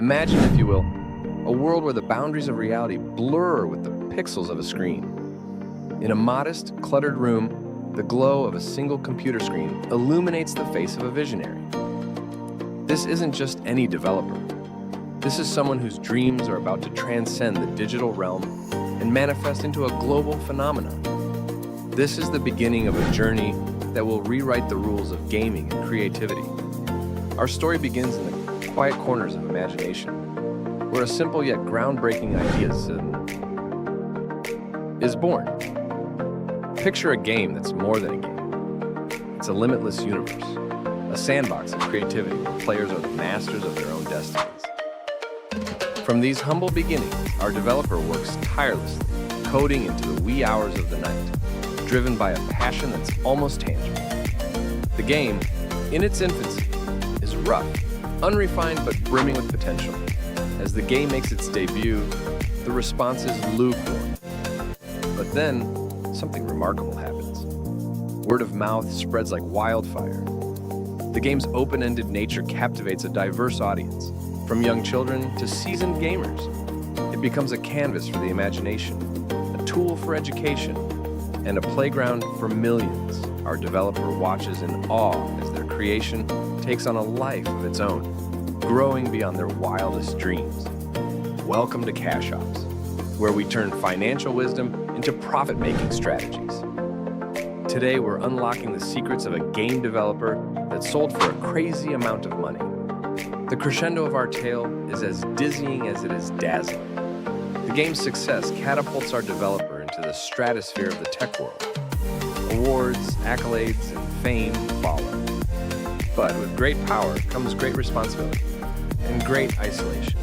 Imagine, if you will, a world where the boundaries of reality blur with the pixels of a screen. In a modest, cluttered room, the glow of a single computer screen illuminates the face of a visionary. This isn't just any developer. This is someone whose dreams are about to transcend the digital realm and manifest into a global phenomenon. This is the beginning of a journey that will rewrite the rules of gaming and creativity. Our story begins in the quiet corners of imagination, where a simple yet groundbreaking idea is born. Picture a game that's more than a game. It's a limitless universe, a sandbox of creativity where players are the masters of their own destinies. From these humble beginnings, our developer works tirelessly, coding into the wee hours of the night, driven by a passion that's almost tangible. The game, in its infancy, is rough, unrefined but brimming with potential. As the game makes its debut, the response is lukewarm. But then, something remarkable happens. Word of mouth spreads like wildfire. The game's open-ended nature captivates a diverse audience, from young children to seasoned gamers. It becomes a canvas for the imagination, a tool for education, and a playground for millions. Our developer watches in awe as their creation takes on a life of its own, growing beyond their wildest dreams. Welcome to CashOps, where we turn financial wisdom into profit-making strategies. Today, we're unlocking the secrets of a game developer that sold for a crazy amount of money. The crescendo of our tale is as dizzying as it is dazzling. The game's success catapults our developer into the stratosphere of the tech world. Awards, accolades, and fame follow. But with great power comes great responsibility and great isolation.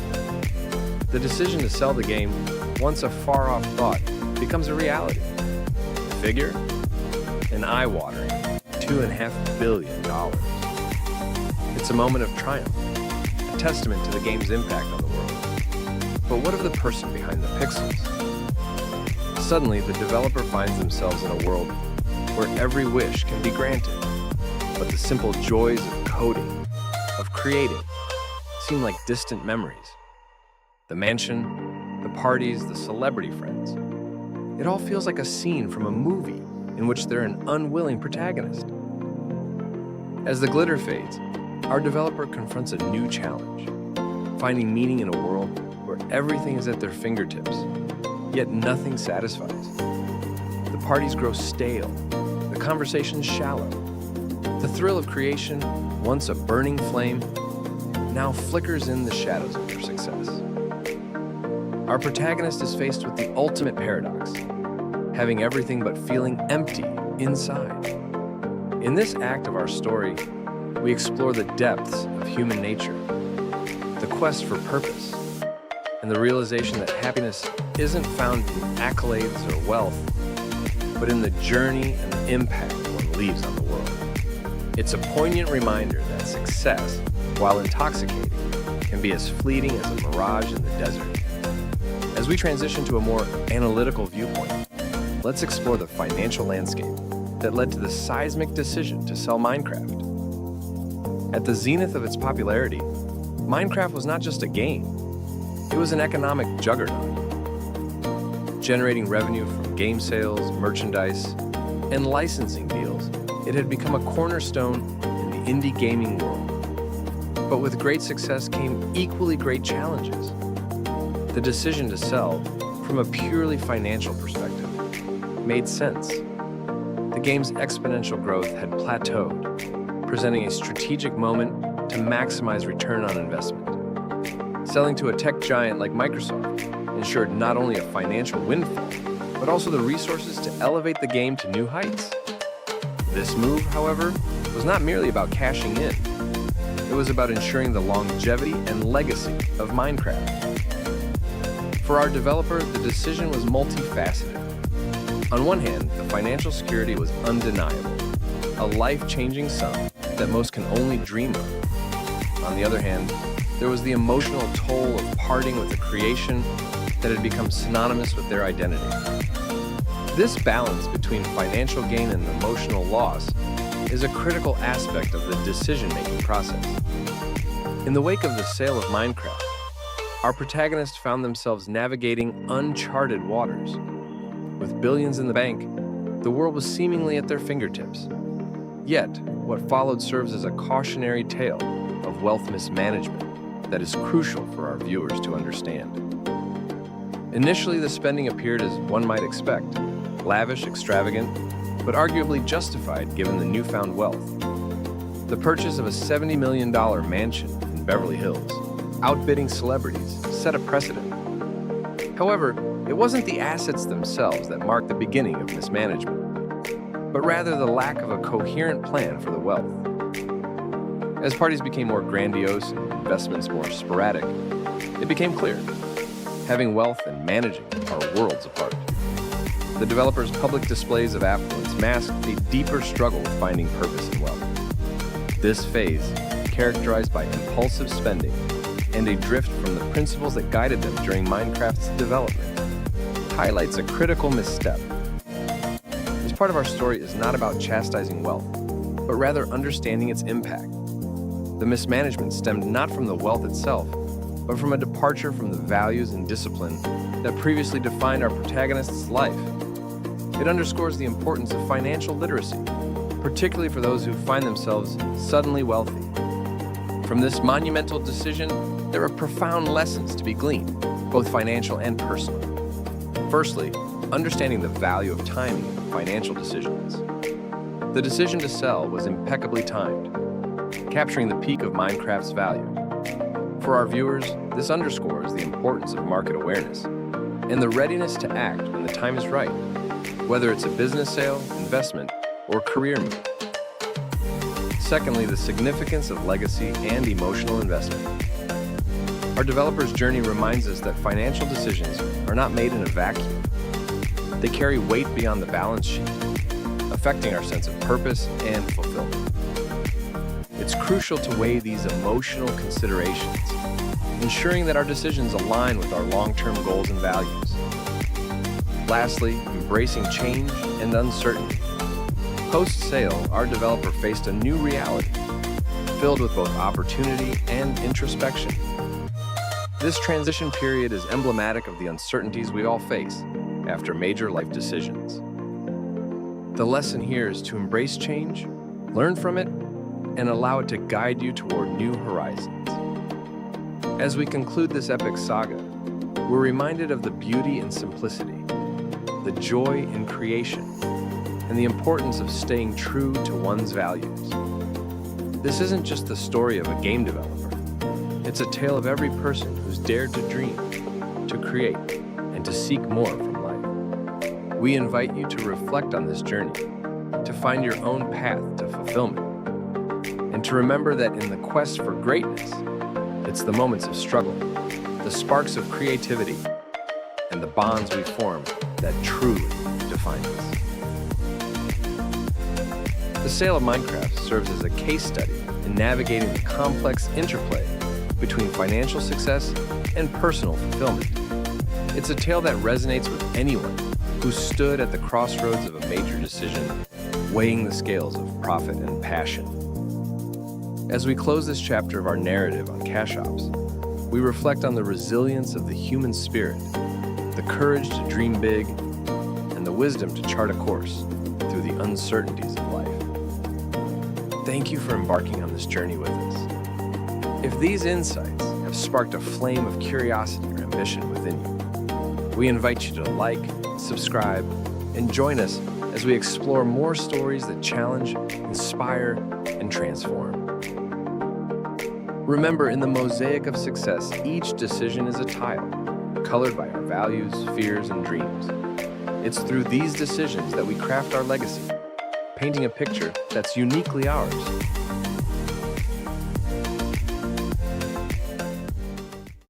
The decision to sell the game, once a far-off thought, becomes a reality. The figure? An eye-watering $2.5 billion. It's a moment of triumph, a testament to the game's impact on the world. But what of the person behind the pixels? Suddenly, the developer finds themselves in a world where every wish can be granted, but the simple joys of coding, of creating, seem like distant memories. The mansion, the parties, the celebrity friends. It all feels like a scene from a movie in which they're an unwilling protagonist. As the glitter fades, our developer confronts a new challenge, finding meaning in a world where everything is at their fingertips, yet nothing satisfies. The parties grow stale, the conversations shallow. The thrill of creation, once a burning flame, now flickers in the shadows of their success. Our protagonist is faced with the ultimate paradox, having everything but feeling empty inside. In this act of our story, we explore the depths of human nature, the quest for purpose, and the realization that happiness isn't found in accolades or wealth, but in the journey and the impact one leaves on the world. It's a poignant reminder that success, while intoxicating, can be as fleeting as a mirage in the desert. As we transition to a more analytical viewpoint, let's explore the financial landscape that led to the seismic decision to sell Minecraft. At the zenith of its popularity, Minecraft was not just a game, it was an economic juggernaut, generating revenue from game sales, merchandise, and licensing deals. It had become a cornerstone in the indie gaming world. But with great success came equally great challenges. The decision to sell, from a purely financial perspective, made sense. The game's exponential growth had plateaued, presenting a strategic moment to maximize return on investment. Selling to a tech giant like Microsoft ensured not only a financial windfall, but also the resources to elevate the game to new heights. This move, however, was not merely about cashing in. It was about ensuring the longevity and legacy of Minecraft. For our developer, the decision was multifaceted. On one hand, the financial security was undeniable, a life-changing sum that most can only dream of. On the other hand, there was the emotional toll of parting with a creation that had become synonymous with their identity. This balance between financial gain and emotional loss is a critical aspect of the decision-making process. In the wake of the sale of Minecraft, our protagonists found themselves navigating uncharted waters. With billions in the bank, the world was seemingly at their fingertips. Yet, what followed serves as a cautionary tale of wealth mismanagement that is crucial for our viewers to understand. Initially, the spending appeared as one might expect, lavish, extravagant, but arguably justified given the newfound wealth. The purchase of a $70 million mansion in Beverly Hills, outbidding celebrities, set a precedent. However, it wasn't the assets themselves that marked the beginning of mismanagement, but rather the lack of a coherent plan for the wealth. As parties became more grandiose and investments more sporadic, it became clear having wealth and managing it are worlds apart. The developers' public displays of affluence masked a deeper struggle with finding purpose in wealth. This phase, characterized by impulsive spending and a drift from the principles that guided them during Minecraft's development, highlights a critical misstep. This part of our story is not about chastising wealth, but rather understanding its impact. The mismanagement stemmed not from the wealth itself, but from a departure from the values and discipline that previously defined our protagonist's life. It underscores the importance of financial literacy, particularly for those who find themselves suddenly wealthy. From this monumental decision, there are profound lessons to be gleaned, both financial and personal. Firstly, understanding the value of timing in financial decisions. The decision to sell was impeccably timed, capturing the peak of Minecraft's value. For our viewers, this underscores the importance of market awareness and the readiness to act when the time is right, whether it's a business sale, investment, or career move. Secondly, the significance of legacy and emotional investment. Our developer's journey reminds us that financial decisions are not made in a vacuum. They carry weight beyond the balance sheet, affecting our sense of purpose and fulfillment. It's crucial to weigh these emotional considerations, ensuring that our decisions align with our long-term goals and values. Lastly, embracing change and uncertainty. Post-sale, our developer faced a new reality, filled with both opportunity and introspection. This transition period is emblematic of the uncertainties we all face after major life decisions. The lesson here is to embrace change, learn from it, and allow it to guide you toward new horizons. As we conclude this epic saga, we're reminded of the beauty and simplicity, the joy in creation, and the importance of staying true to one's values. This isn't just the story of a game developer. It's a tale of every person who's dared to dream, to create, and to seek more from life. We invite you to reflect on this journey, to find your own path to fulfillment, and to remember that in the quest for greatness, it's the moments of struggle, the sparks of creativity, and the bonds we form that truly define us. The sale of Minecraft serves as a case study in navigating the complex interplay between financial success and personal fulfillment. It's a tale that resonates with anyone who stood at the crossroads of a major decision, weighing the scales of profit and passion. As we close this chapter of our narrative on CashOps, we reflect on the resilience of the human spirit, the courage to dream big, and the wisdom to chart a course through the uncertainties of life. Thank you for embarking on this journey with us. If these insights have sparked a flame of curiosity or ambition within you, we invite you to like, subscribe, and join us as we explore more stories that challenge, inspire, and transform. Remember, in the mosaic of success, each decision is a tile, colored by our values, fears, and dreams. It's through these decisions that we craft our legacy, painting a picture that's uniquely ours.